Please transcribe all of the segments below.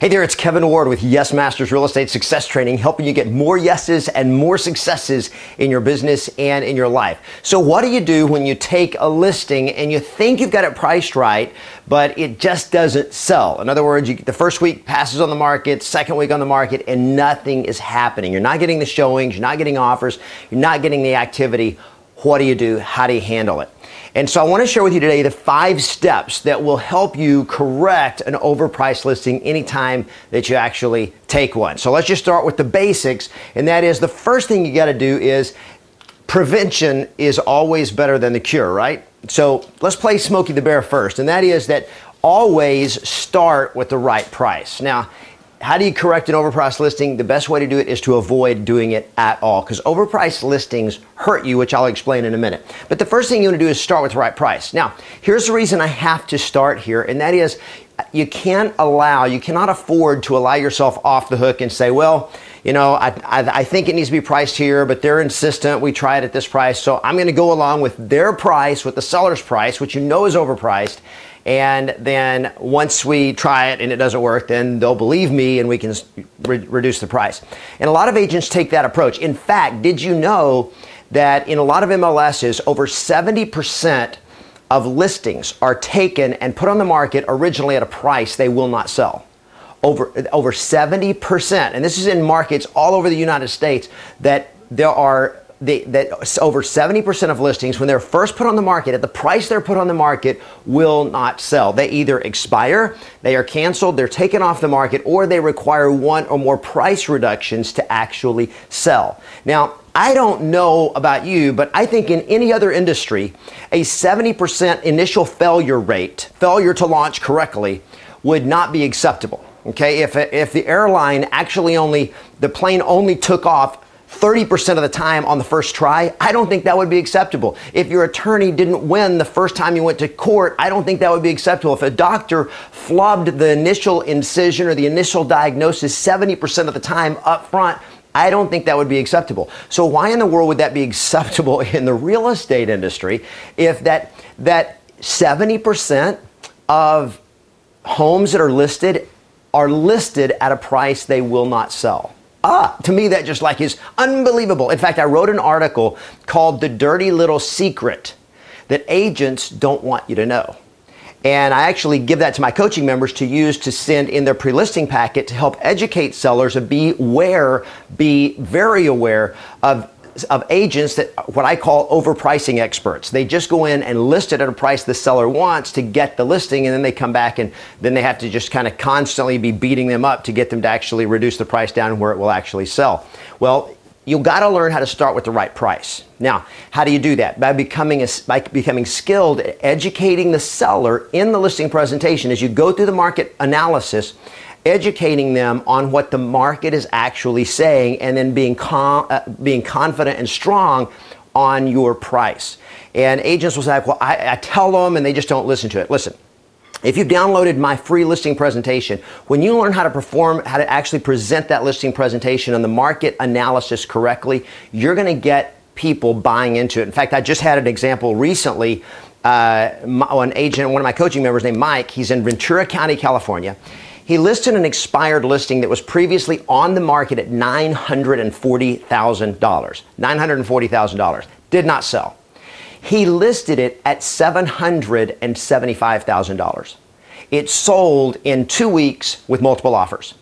Hey there, it's Kevin Ward with Yes Masters Real Estate Success Training, helping you get more yeses and more successes in your business and in your life. So what do you do when you take a listing and you think you've got it priced right, but it just doesn't sell? In other words, the first week passes on the market, second week on the market, and nothing is happening. You're not getting the showings, you're not getting offers, you're not getting the activity. What do you do? How do you handle it? And so I want to share with you today the 5 steps that will help you correct an overpriced listing anytime that you actually take one. So let's just start with the basics, and that is the first thing you got to do is prevention is always better than the cure, right? So let's play Smokey the Bear first, and that is that always start with the right price. Now, how do you correct an overpriced listing? The best way to do it is to avoid doing it at all, because overpriced listings hurt you, which I'll explain in a minute. But the first thing you want to do is start with the right price. Now, here's the reason I have to start here, and that is you cannot afford to allow yourself off the hook and say, well, you know, I think it needs to be priced here, but they're insistent we try it at this price, so I'm going to go along with their price, with the seller's price, which you know is overpriced. And then once we try it and it doesn't work, then they'll believe me and we can reduce the price. And a lot of agents take that approach. In fact, did you know that in a lot of MLSs, over 70% of listings are taken and put on the market originally at a price they will not sell? Over 70%. And this is in markets all over the United States that there are that over 70% of listings, when they're first put on the market, at the price they're put on the market, will not sell. They either expire, they are canceled, they're taken off the market, or they require one or more price reductions to actually sell. Now, I don't know about you, but I think in any other industry, a 70% initial failure rate, failure to launch correctly, would not be acceptable. Okay, if the airline actually the plane only took off 30% of the time on the first try, I don't think that would be acceptable. If your attorney didn't win the first time you went to court, I don't think that would be acceptable. If a doctor flubbed the initial incision or the initial diagnosis 70% of the time up front, I don't think that would be acceptable. So why in the world would that be acceptable in the real estate industry if that 70% of homes that are listed at a price they will not sell? To me, that just is unbelievable. In fact, I wrote an article called The Dirty Little Secret that agents don't want you to know. And I actually give that to my coaching members to use to send in their pre-listing packet to help educate sellers and be very aware of agents that what I call overpricing experts. They just go in and list it at a price the seller wants to get the listing, and then they come back and then they have to just kind of constantly be beating them up to get them to actually reduce the price down where it will actually sell. Well, you've got to learn how to start with the right price. Now, how do you do that? By becoming skilled at educating the seller in the listing presentation as you go through the market analysis, educating them on what the market is actually saying, and then being confident and strong on your price. And agents will say, well, I tell them and they just don't listen to it. Listen, if you've downloaded my free listing presentation, when you learn how to actually present that listing presentation and the market analysis correctly, you're going to get people buying into it. In fact, I just had an example recently. One agent, one of my coaching members named Mike, he's in Ventura County, California. He listed an expired listing that was previously on the market at $940,000. $940,000. Did not sell. He listed it at $775,000. It sold in 2 weeks with multiple offers.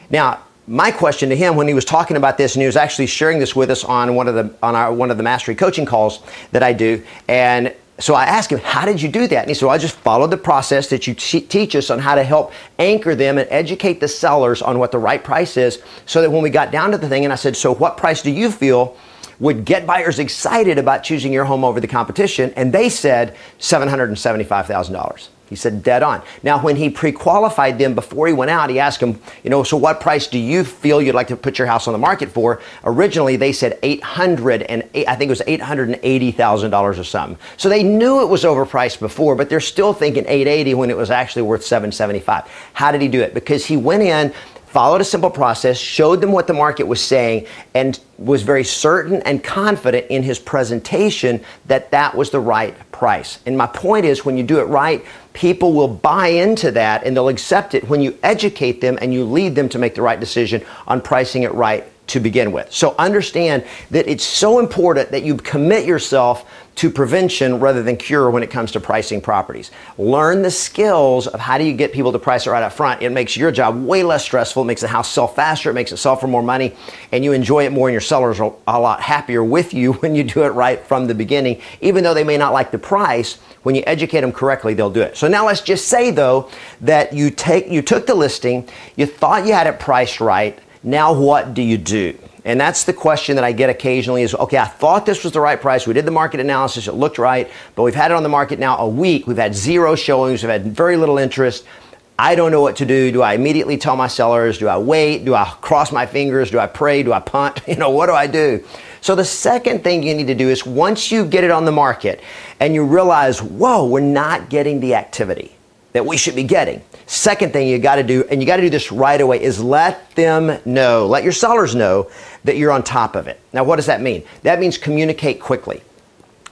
Now, my question to him when he was talking about this, and he was actually sharing this with us on one of the mastery coaching calls that I do, and so I asked him, how did you do that? And he said, well, I just followed the process that you teach us on how to help anchor them and educate the sellers on what the right price is, so that when we got down to the thing, and I said, so what price do you feel would get buyers excited about choosing your home over the competition? And they said $775,000. He said, dead on. Now, when he pre-qualified them before he went out, he asked them, so what price do you feel you'd like to put your house on the market for? Originally, they said I think it was $880,000 or something. So they knew it was overpriced before, but they're still thinking $880 when it was actually worth $775. How did he do it? Because he went in, followed a simple process, showed them what the market was saying, and was very certain and confident in his presentation that that was the right price. And my point is, when you do it right, people will buy into that and they'll accept it when you educate them and you lead them to make the right decision on pricing it right to begin with. So understand that it's so important that you commit yourself to prevention rather than cure when it comes to pricing properties. Learn the skills of how do you get people to price it right up front. It makes your job way less stressful. It makes the house sell faster. It makes it sell for more money, and you enjoy it more, and your sellers are a lot happier with you when you do it right from the beginning. Even though they may not like the price, when you educate them correctly, they'll do it. So now let's just say, though, that you took the listing, you thought you had it priced right. Now what do you do? And that's the question that I get occasionally is, okay, I thought this was the right price. We did the market analysis. It looked right, but we've had it on the market now a week. We've had 0 showings. We've had very little interest. I don't know what to do. Do I immediately tell my sellers? Do I wait? Do I cross my fingers? Do I pray? Do I punt? What do I do? So the second thing you need to do is, once you get it on the market and you realize, whoa, we're not getting the activity that we should be getting. Second thing you got to do, and you got to do this right away, is let them know, let your sellers know that you're on top of it. Now, what does that mean? That means communicate quickly.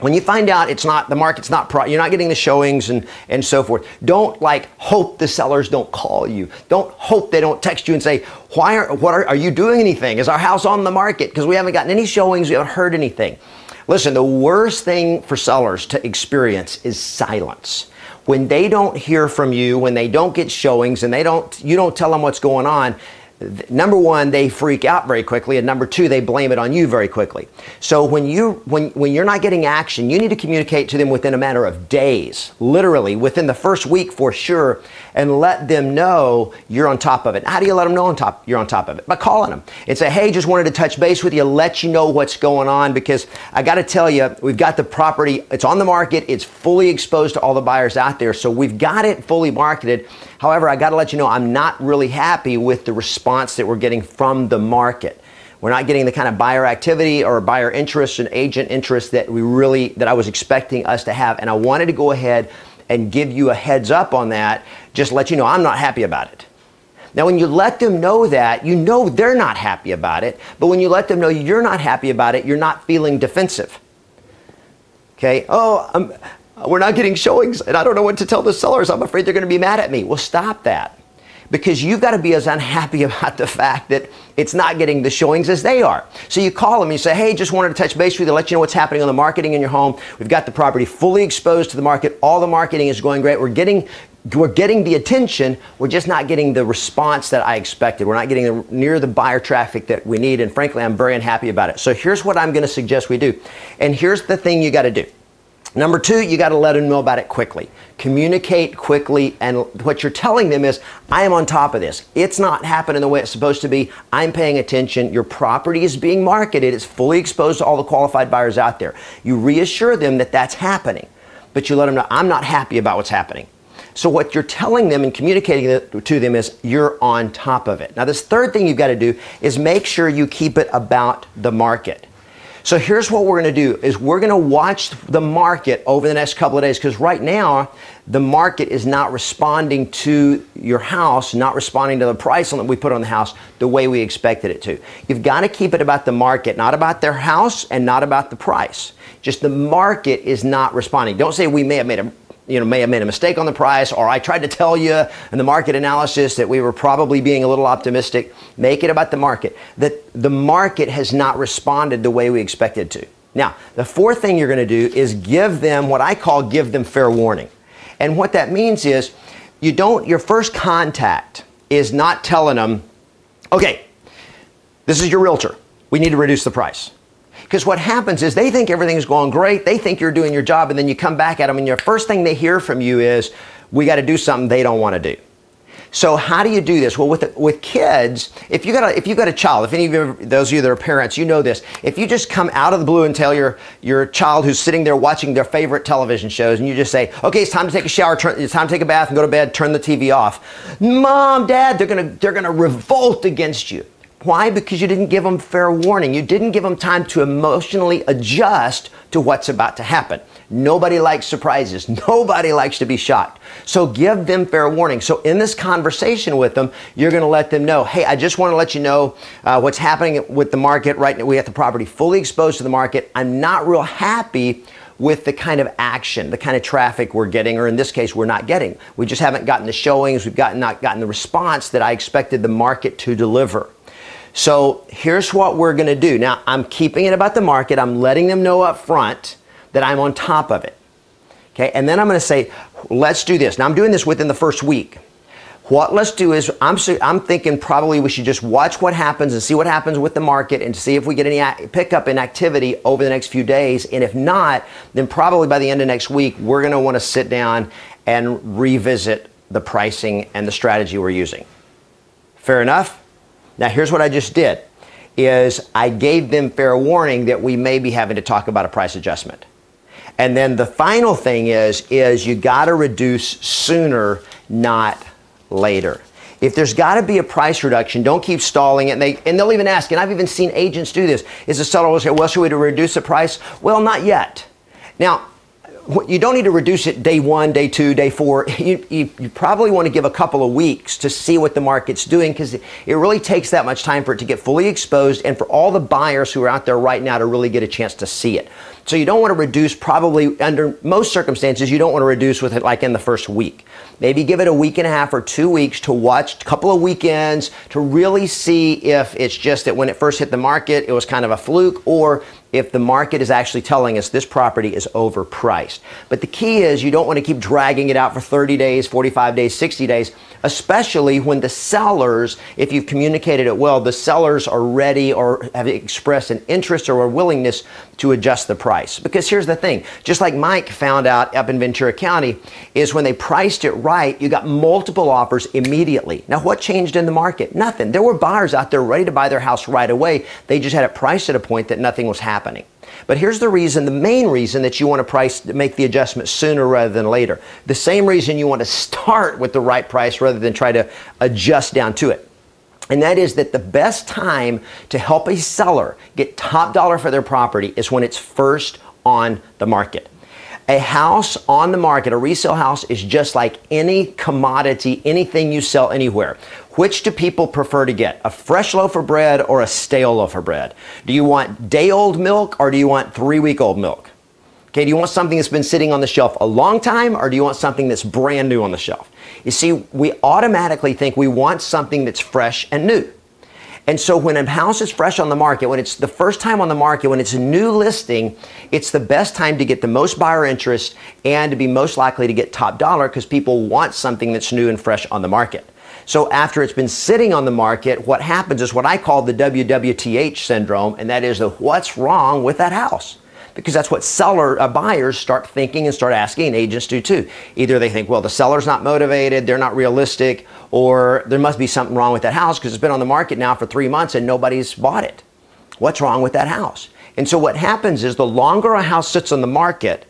When you find out the market's not, you're not getting the showings and so forth, don't hope the sellers don't call you. Don't hope they don't text you and say, are you doing anything? Is our house on the market? Because we haven't gotten any showings, we haven't heard anything. Listen, the worst thing for sellers to experience is silence. When they don't hear from you, when they don't get showings and you don't tell them what's going on, number one, they freak out very quickly, and number two, they blame it on you very quickly. So when you're not getting action, you need to communicate to them within a matter of days, literally within the first week for sure, and let them know you're on top of it. How do you let them know you're on top of it? By calling them and say, hey, just wanted to touch base with you, let you know what's going on, because I got to tell you, we've got the property, it's on the market, it's fully exposed to all the buyers out there, so we've got it fully marketed. However, I got to let you know I'm not really happy with the response that we're getting from the market. We're not getting the kind of buyer activity or buyer interest and agent interest that I was expecting us to have. And I wanted to go ahead and give you a heads up on that, just let you know I'm not happy about it. Now, when you let them know that, you know they're not happy about it, but when you let them know you're not happy about it, you're not feeling defensive. Okay? We're not getting showings, and I don't know what to tell the sellers. I'm afraid they're going to be mad at me. Well, stop that, because you've got to be as unhappy about the fact that it's not getting the showings as they are. So you call them and you say, hey, just wanted to touch base with you, let you know what's happening on the marketing in your home. We've got the property fully exposed to the market. All the marketing is going great. We're getting the attention. We're just not getting the response that I expected. We're not getting near the buyer traffic that we need, and frankly, I'm very unhappy about it. So here's what I'm going to suggest we do, and here's the thing you got to do. Number two, you got to let them know about it quickly. Communicate quickly, and what you're telling them is, I am on top of this. It's not happening the way it's supposed to be. I'm paying attention. Your property is being marketed. It's fully exposed to all the qualified buyers out there. You reassure them that that's happening, but you let them know, I'm not happy about what's happening. So what you're telling them and communicating to them is you're on top of it. Now, this third thing you've got to do is make sure you keep it about the market. So here's what we're going to do is we're going to watch the market over the next couple of days, because right now the market is not responding to your house, not responding to the price that we put on the house the way we expected it to. You've got to keep it about the market, not about their house and not about the price. Just the market is not responding. Don't say we may have made a mistake on the price, or I tried to tell you in the market analysis that we were probably being a little optimistic. Make it about the market, that the market has not responded the way we expected to. Now, the fourth thing you're going to do is give them what I call give them fair warning. And what that means is your first contact is not telling them, okay, this is your realtor, we need to reduce the price. Because what happens is they think everything's going great, they think you're doing your job, and then you come back at them and your first thing they hear from you is, we got to do something they don't want to do. So how do you do this? Well, with kids, if you got a child, if any of those of you that are parents, you know this. If you just come out of the blue and tell your child who's sitting there watching their favorite television shows, and you just say, okay, it's time to take a shower, it's time to take a bath and go to bed, turn the TV off. Mom, Dad, they're gonna revolt against you. Why? Because you didn't give them fair warning. You didn't give them time to emotionally adjust to what's about to happen. Nobody likes surprises. Nobody likes to be shocked. So give them fair warning. So in this conversation with them, you're going to let them know, hey, I just want to let you know what's happening with the market right now. We have the property fully exposed to the market. I'm not real happy with the kind of action, the kind of traffic we're getting, or in this case, we're not getting. We just haven't gotten the showings, we've not gotten the response that I expected the market to deliver. So here's what we're gonna do. Now, I'm keeping it about the market. I'm letting them know up front that I'm on top of it. Okay, and then I'm gonna say, let's do this. Now, I'm doing this within the first week. What let's do is, I'm thinking probably we should just watch what happens and see what happens with the market and see if we get any pickup in activity over the next few days. And if not, then probably by the end of next week, we're gonna wanna sit down and revisit the pricing and the strategy we're using. Fair enough? Now, here's what I just did, is I gave them fair warning that we may be having to talk about a price adjustment. And then the final thing is you gotta reduce sooner, not later. If there's got to be a price reduction, don't keep stalling it. And they'll even ask, and I've even seen agents do this, is the seller will say, well, should we reduce the price? Well, not yet. Now, you don't need to reduce it day 1, day 2, day 4. You probably want to give a couple of weeks to see what the market's doing, because it really takes that much time for it to get fully exposed and for all the buyers who are out there right now to really get a chance to see it. So you don't want to reduce, probably under most circumstances, you don't want to reduce with it like in the first week. Maybe give it a week and a half or 2 weeks to watch a couple of weekends to really see if it's just that when it first hit the market, it was kind of a fluke, or if the market is actually telling us this property is overpriced. But the key is you don't want to keep dragging it out for 30 days, 45 days, 60 days, especially when the sellers, if you've communicated it well, the sellers are ready or have expressed an interest or a willingness to adjust the price. Because here's the thing, just like Mike found out up in Ventura County, is when they priced it right, you got multiple offers immediately. Now, what changed in the market? Nothing. There were buyers out there ready to buy their house right away. They just had it priced at a point that nothing was happening. But here's the reason, the main reason that you want to make the adjustment sooner rather than later. The same reason you want to start with the right price rather than try to adjust down to it. And that is that the best time to help a seller get top dollar for their property is when it's first on the market. A house on the market, a resale house, is just like any commodity, anything you sell anywhere. Which do people prefer to get? A fresh loaf of bread or a stale loaf of bread? Do you want day-old milk or do you want 3-week-old milk? Okay, do you want something that's been sitting on the shelf a long time, or do you want something that's brand new on the shelf? You see, we automatically think we want something that's fresh and new. And so when a house is fresh on the market, when it's the first time on the market, when it's a new listing, it's the best time to get the most buyer interest and to be most likely to get top dollar, because people want something that's new and fresh on the market. So after it's been sitting on the market, what happens is what I call the WWTH syndrome, and that is the what's wrong with that house? Because that's what buyers start thinking and start asking, and agents do too. Either they think, well, the seller's not motivated, they're not realistic, or there must be something wrong with that house because it's been on the market now for 3 months and nobody's bought it. What's wrong with that house? And so what happens is the longer a house sits on the market,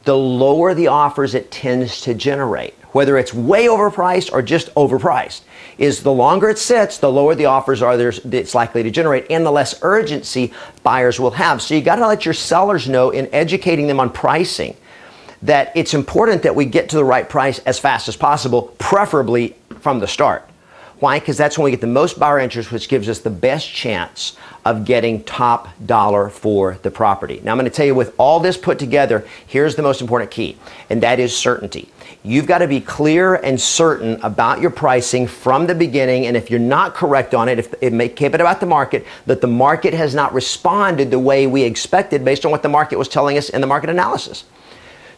the lower the offers it tends to generate. Whether it's way overpriced or just overpriced, is the longer it sits, the lower the offers are it's likely to generate, and the less urgency buyers will have. So you got to let your sellers know, in educating them on pricing, that it's important that we get to the right price as fast as possible, preferably from the start. Why? Because that's when we get the most buyer interest, which gives us the best chance of getting top dollar for the property. Now, I'm going to tell you, with all this put together, here's the most important key, and that is certainty. You've got to be clear and certain about your pricing from the beginning, and if you're not correct on it, if it may keep it about the market, that the market has not responded the way we expected based on what the market was telling us in the market analysis.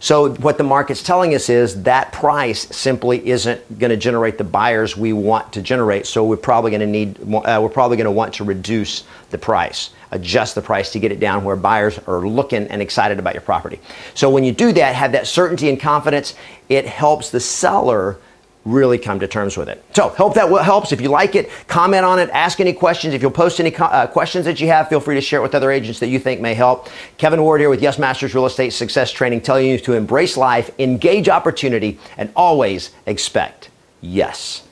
So what the market's telling us is that price simply isn't going to generate the buyers we want to generate. So we're probably going to want to reduce the price, adjust the price to get it down where buyers are looking and excited about your property. So when you do that, have that certainty and confidence, it helps the seller really come to terms with it. So hope that helps. If you like it, comment on it, ask any questions. If you'll post any questions that you have, feel free to share it with other agents that you think may help. Kevin Ward here with Yes Masters Real Estate Success Training, telling you to embrace life, engage opportunity, and always expect yes.